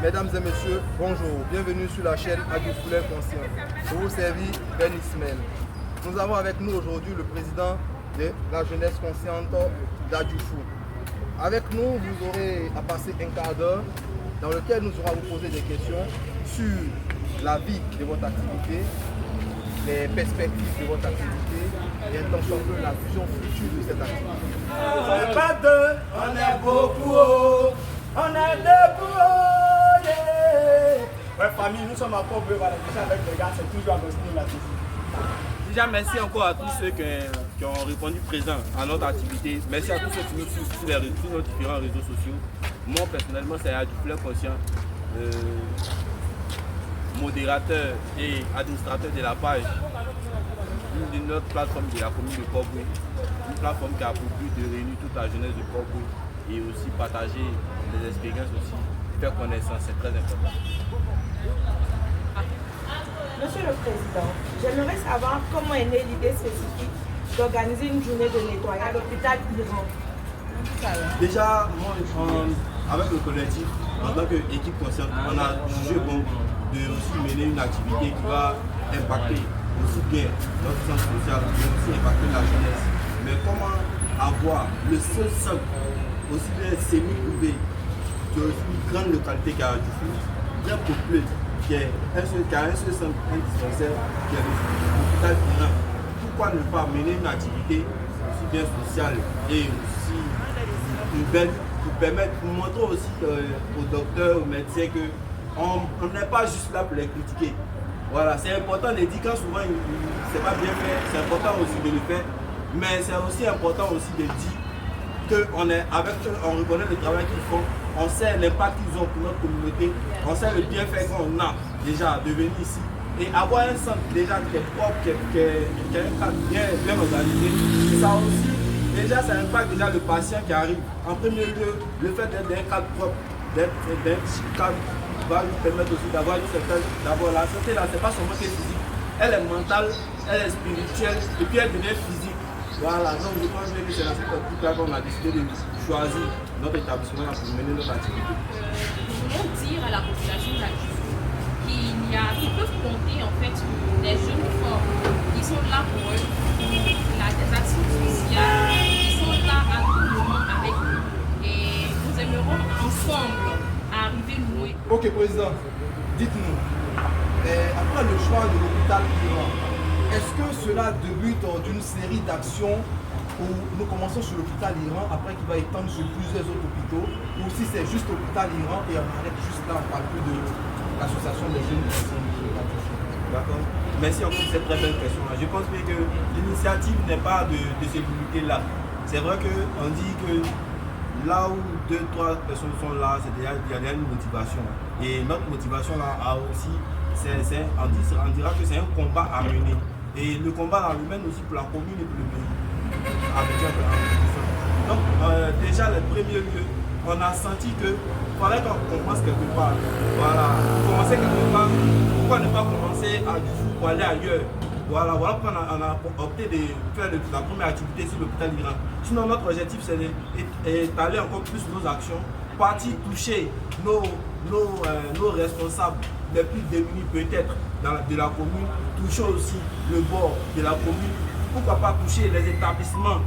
Mesdames et messieurs, bonjour. Bienvenue sur la chaîne Adjoufoulin Conscient. Pour vous servir, Ben Ismail. Nous avons avec nous aujourd'hui le président de la jeunesse consciente d'Adjoufou. Avec nous, vous aurez à passer un quart d'heure dans lequel nous aurons à vous poser des questions sur la vie de votre activité, les perspectives de votre activité et un peu la vision future de cette activité. On n'est pas deux, on est beaucoup, on est debout. Ouais, famille, nous sommes encore peu voilà, déjà avec les gars, c'est toujours Agostino là-dessus. Déjà, merci encore à tous ceux qui ont répondu présent à notre activité. Merci à tous ceux qui nous suivent sur nos différents réseaux sociaux. Moi, personnellement, c'est Adjoufoulin Conscient, modérateur et administrateur de la page de notre plateforme de la commune de Port-Boué. Une plateforme qui a pour but de réunir toute la jeunesse de Port-Boué et aussi partager des expériences aussi, faire connaissance, c'est très important. Monsieur le Président, j'aimerais savoir comment est née l'idée spécifique d'organiser une journée de nettoyage à l'hôpital Iran. Déjà, moi, avec le collectif, en tant qu'équipe consciente, on a jugé bon de aussi mener une activité qui va impacter aussi bien notre centre social, mais aussi impacter la jeunesse. Mais comment avoir le seul centre, aussi bien semi-privé, qui a aussi une grande localité qu'à Adjoufou, bien peuplé, qui a un seul centre, un dispensaire, qui est l'hôpital Iran. Pourquoi ne pas mener une activité aussi bien sociale et aussi urbaine pour permettre, pour montrer aussi aux docteurs, aux médecins qu'on n'est pas juste là pour les critiquer. Voilà, c'est important de dire quand souvent c'est pas bien fait, c'est important aussi de le faire, mais c'est aussi important aussi de dire qu'on est avec eux, on reconnaît le travail qu'ils font, on sait l'impact qu'ils ont pour notre communauté, on sait le bienfait qu'on a déjà de venir ici et avoir un centre déjà qui est propre, qui a un cadre bien organisé. Ça aussi, déjà ça impacte déjà le patient qui arrive. En premier lieu, le fait d'être d'un cadre propre, d'être d'un cadre va lui permettre aussi d'avoir une certaine. D'abord, la santé là, c'est pas seulement que physique, elle est mentale, elle est spirituelle et puis elle devient physique. Voilà, donc je pense que c'est la cette optique qu'on a décidé de choisir notre établissement pour mener notre activité. Nous voulons dire à la population d'Adjoufou qu'ils peuvent compter en fait sur des jeunes forts qui sont là pour eux, des actions sociales, qui sont là à tout moment avec eux. Et nous aimerons ensemble arriver loin. Ok, Président, dites-nous, après le choix de l'hôpital Iran, est-ce que cela débute d'une série d'actions où nous commençons sur l'hôpital Iran, après qu'il va étendre sur plusieurs autres hôpitaux, ou si c'est juste l'hôpital Iran et on arrête juste là, on ne parle plus de l'association des jeunes personnes. D'accord. Merci encore pour cette très belle question. Je pense que l'initiative n'est pas de se limiter là. C'est vrai qu'on dit que là où 2-3 personnes sont là, il y a déjà une motivation. Et notre motivation là a aussi, on dira que c'est un combat à mener. Et le combat là, le mène aussi pour la commune et pour le pays. Donc déjà le premier lieu, on a senti que fallait qu'on commence quelque part. Voilà, commencer quelque part. Pourquoi ne pas commencer à Adjoufou pour aller ailleurs? Voilà pourquoi on a opté de faire la première activité sur l'hôpital Iran. Sinon notre objectif c'est d'étaler encore plus nos actions, partir toucher nos responsables les plus démunis peut-être de la commune, toucher aussi le bord de la commune, pourquoi pas toucher les établissements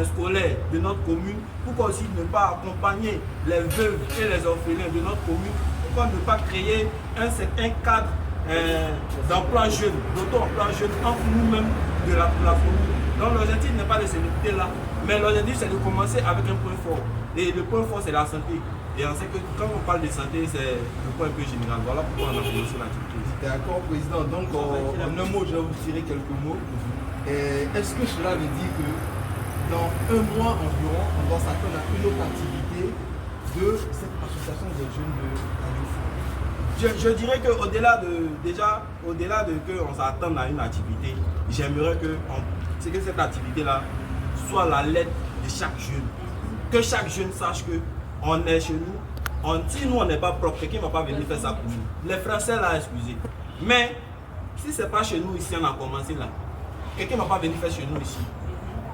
scolaires de notre commune, pourquoi aussi ne pas accompagner les veuves et les orphelins de notre commune, pourquoi ne pas créer un cadre d'emploi jeune, d'auto-emploi jeune entre nous-mêmes de la commune. Donc l'objectif n'est pas de se limiter là, mais l'objectif c'est de commencer avec un point fort. Et le point fort c'est la santé. Et on sait que quand on parle de santé, c'est le point un peu général. Voilà pourquoi on a commencé l'activité. D'accord, Président. Donc en un mot, je vais vous tirer quelques mots. Est-ce que cela veut dire que dans un mois environ, on doit s'attendre à une autre activité de cette association des jeunes de Adjoufou? Je dirais qu'au-delà de qu'on s'attende à une activité, j'aimerais que cette activité-là soit la lettre de chaque jeune. Que chaque jeune sache qu'on est chez nous. Si nous on n'est pas propre, quelqu'un ne va pas venir faire ça pour nous. Les Français là, excusez. Mais si ce n'est pas chez nous ici, on a commencé là. Quelqu'un ne va pas venir faire chez nous ici.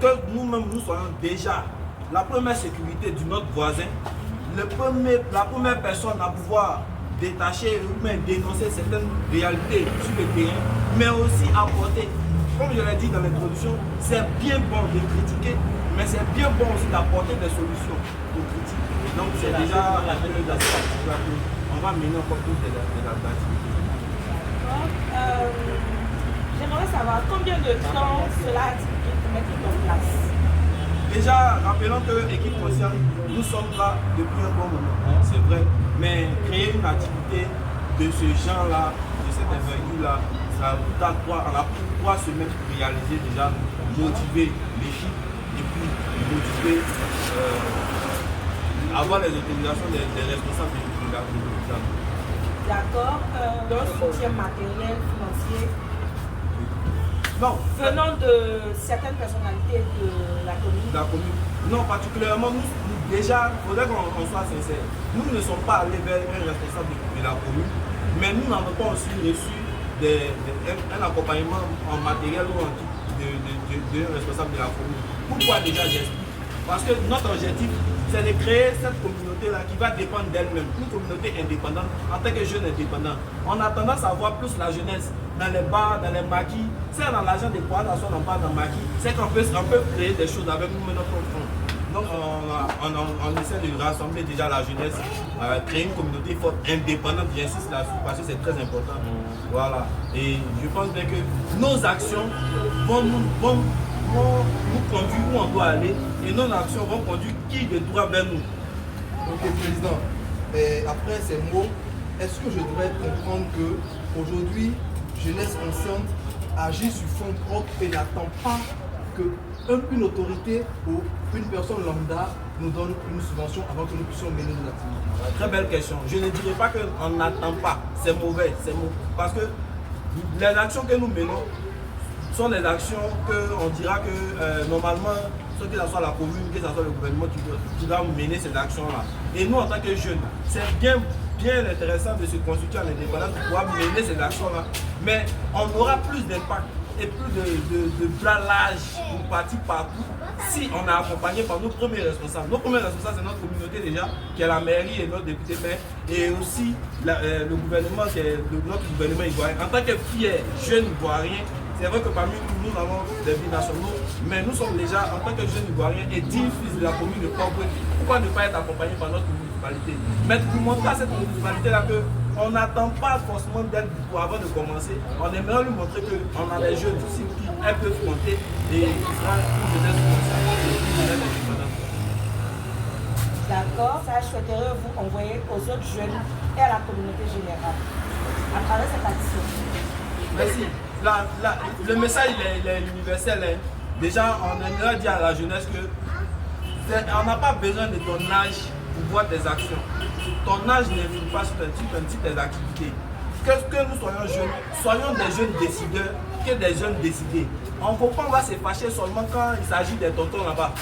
Que nous-mêmes nous soyons déjà la première sécurité de notre voisin, la première personne à pouvoir détacher ou même dénoncer certaines réalités sur le terrain, mais aussi apporter, comme je l'ai dit dans l'introduction, c'est bien bon de critiquer, mais c'est bien bon aussi d'apporter des solutions aux critiques. Donc c'est déjà la période on va mener encore plus d'activités. J'aimerais savoir combien de temps cela a-t-il pris pour mettre en place? Déjà, rappelons que l'équipe consciente, nous sommes là depuis un bon moment, c'est vrai, mais créer une activité de ce genre-là, de cette envergure-là, ça coûte à 3 semaines pour réaliser déjà, motiver l'équipe et puis motiver, avoir les autorisations des responsables de l'hôpital. D'accord, d'un soutien matériel, financier. Non. Venant de certaines personnalités de la commune. Non, particulièrement, nous déjà, il faudrait qu'on soit sincère. Nous ne sommes pas allés vers un responsable de la commune, mais nous n'avons pas aussi reçu un accompagnement en matériel ou en kit d'un responsable de la commune. Pourquoi déjà j'explique? Parce que notre objectif, c'est de créer cette communauté-là qui va dépendre d'elle-même, une communauté indépendante en tant que jeune indépendant. On a tendance à voir plus la jeunesse dans les bars, dans les maquis. C'est dans l'argent des poids, dans le bar, dans le maquis. C'est qu'on peut créer des choses avec nous, notre fonds. Donc on essaie de rassembler déjà la jeunesse, créer une communauté forte, indépendante, j'insiste là-dessus parce que c'est très important. Voilà. Et je pense bien que nos actions vont nous conduire où on doit aller et nos actions vont conduire qui de droit vers nous. Ok, Président. Et après ces mots, est-ce que je devrais comprendre qu'aujourd'hui, Jeunesse Consciente agit sur fonds propres et n'attend pas qu'une autorité ou une personne lambda nous donne une subvention avant que nous puissions mener nos activités? Très belle question. Je ne dirais pas qu'on n'attend pas. C'est mauvais. Parce que les actions que nous menons sont des actions qu'on dira que normalement, que ce soit la commune, que ce soit le gouvernement qui doit mener ces actions-là. Et nous, en tant que jeunes, c'est bien intéressant de se constituer en indépendance pour pouvoir mener ces actions-là. Mais on aura plus d'impact et plus de blalage pour partir partout si on est accompagné par nos premiers responsables. Nos premiers responsables, c'est notre communauté déjà, qui est la mairie et notre député maire, et aussi le gouvernement, qui est notre gouvernement ivoirien. En tant que fiers jeunes ivoiriens, c'est vrai que parmi nous, nous avons des binationaux, mais nous sommes déjà, en tant que jeunes ivoiriens et 10 fils de la commune de Port-Bouet, pourquoi ne pas être accompagnés par notre municipalité? Mais pour montrer à cette municipalité-là qu'on n'attend pas forcément d'aide pour avant de commencer, on aimerait lui montrer qu'on a des jeunes aussi qui peuvent compter et qui sera une jeunesse consciente. D'accord, ça je souhaiterais vous envoyer aux autres jeunes et à la communauté générale à travers cette action. Merci. Le message il est universel. Hein. Déjà, on aimerait dire à la jeunesse qu'on n'a pas besoin de ton âge pour voir des actions. Ton âge n'influe pas sur un type des activités. Que nous soyons jeunes, soyons des jeunes décideurs que des jeunes décidés. On ne peut pas va se fâcher seulement quand il s'agit des tontons là-bas.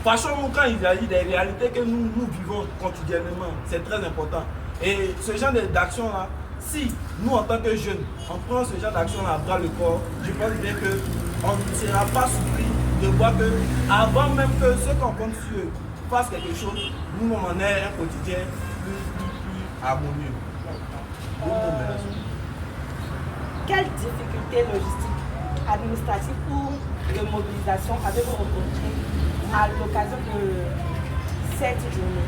Fâchons-nous quand il s'agit des réalités que nous vivons quotidiennement. C'est très important. Et ce genre d'action-là, si nous, en tant que jeunes, on prend ce genre d'action-là à bras le corps, je pense bien qu'on ne sera pas surpris de voir que, avant même que ceux qu'on compte sur eux fassent quelque chose, nous, on ait un quotidien plus harmonieux. Quelles difficultés logistiques, administratives ou de mobilisation avez-vous rencontrées à l'occasion de cette journée?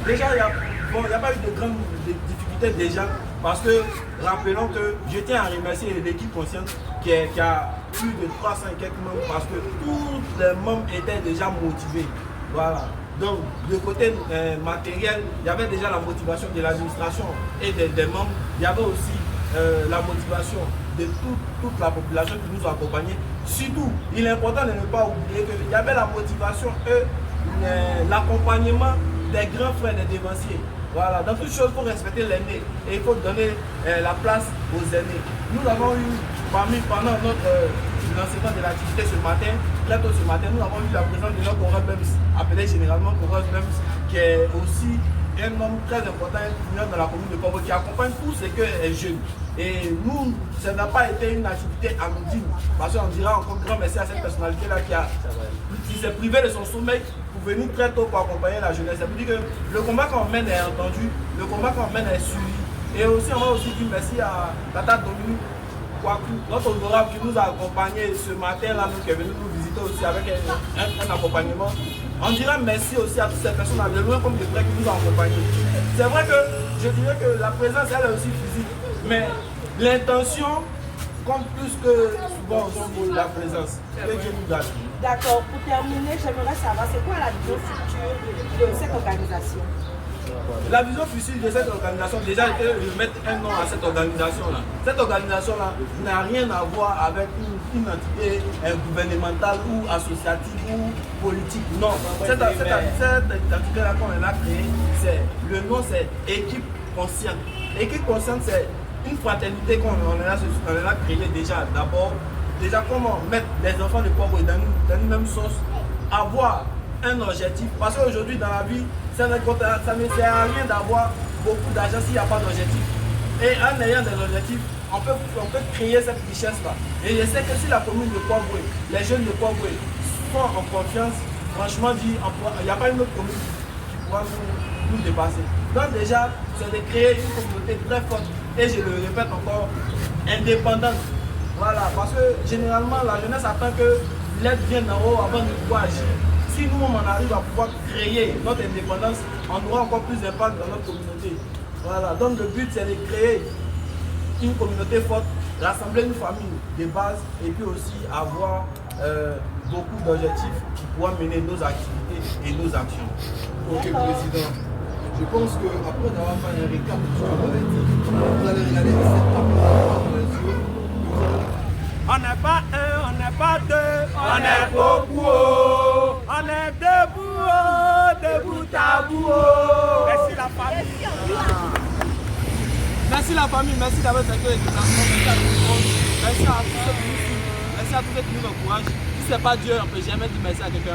Déjà, il n'y a pas eu de grandes difficultés déjà, parce que rappelons que je tiens à remercier l'équipe consciente qui a plus de 300 et quelques membres, parce que tous les membres étaient déjà motivés. Voilà. Donc, de côté matériel, il y avait déjà la motivation de l'administration et des membres. Il y avait aussi la motivation de toute la population qui nous a accompagnés. Surtout, il est important de ne pas oublier qu'il y avait la motivation et l'accompagnement des grands frères des dévanciers. Voilà, dans toutes choses, il faut respecter l'aîné et il faut donner la place aux aînés. Nous avons eu, pendant notre lancement de l'activité ce matin, très tôt ce matin, nous avons eu la présence de notre Cora Bems, appelé généralement Cora Bems, qui est aussi un homme très important dans la commune de Port-Bouet, qui accompagne tout ce que est jeune. Et nous, ça n'a pas été une activité anodine, parce qu'on dira encore grand merci à cette personnalité-là qui s'est privée de son sommeil pour venir très tôt pour accompagner la jeunesse. Ça veut dire que le combat qu'on mène est entendu, le combat qu'on mène est suivi. Et aussi, on va aussi dire merci à Tata Dominique Kwaku, notre honorable qui nous a accompagnés ce matin-là, qui est venu nous visiter aussi avec un accompagnement. On dira merci aussi à toutes ces personnes, de loin comme de près, qui nous ont accompagnés. C'est vrai que je dirais que la présence, elle est aussi physique, mais l'intention compte plus que souvent la présence. Que Dieu nous garde. D'accord. Pour terminer, j'aimerais savoir, c'est quoi la vision future de cette organisation? La vision future de cette organisation, déjà, était de mettre un nom à cette organisation-là. Cette organisation-là n'a rien à voir avec une entité gouvernementale ou associative ou politique. Non. Cette entité-là qu'on a créée, le nom c'est Équipe Consciente. Équipe Consciente, c'est une fraternité qu'on a créée déjà. D'abord, comment mettre les enfants de pauvres dans une même sauce, avoir un objectif. Parce qu'aujourd'hui, dans la vie, ça ne sert à rien d'avoir beaucoup d'argent s'il n'y a pas d'objectif. Et en ayant des objectifs, on peut créer cette richesse-là. Et je sais que si la commune de Poivre, les jeunes de Poivre sont en confiance, franchement dit, il n'y a pas une autre commune qui pourra nous dépasser. Donc déjà, c'est de créer une communauté très forte. Et je le répète encore, indépendante. Voilà, parce que généralement, la jeunesse attend que l'aide vienne d'en haut avant de pouvoir agir. Si nous, on arrive à pouvoir créer notre indépendance, on aura encore plus d'impact dans notre communauté. Voilà, donc le but, c'est de créer une communauté forte, rassembler une famille de base et puis aussi avoir beaucoup d'objectifs qui pourront mener nos activités et nos actions. Ok, Président. Je pense qu'après avoir fait un récap de ce que vous avez dit, vous allez regarder cette caméra dans les yeux. On n'est pas un, on n'est pas deux, on est beaucoup. On est debout à bout. Merci la famille. Merci la famille, merci d'avoir été avec nous. Merci à tous ceux qui nous suivent, merci à tous ceux qui nous encouragent. Si ce n'est pas Dieu, on ne peut jamais dire merci à quelqu'un.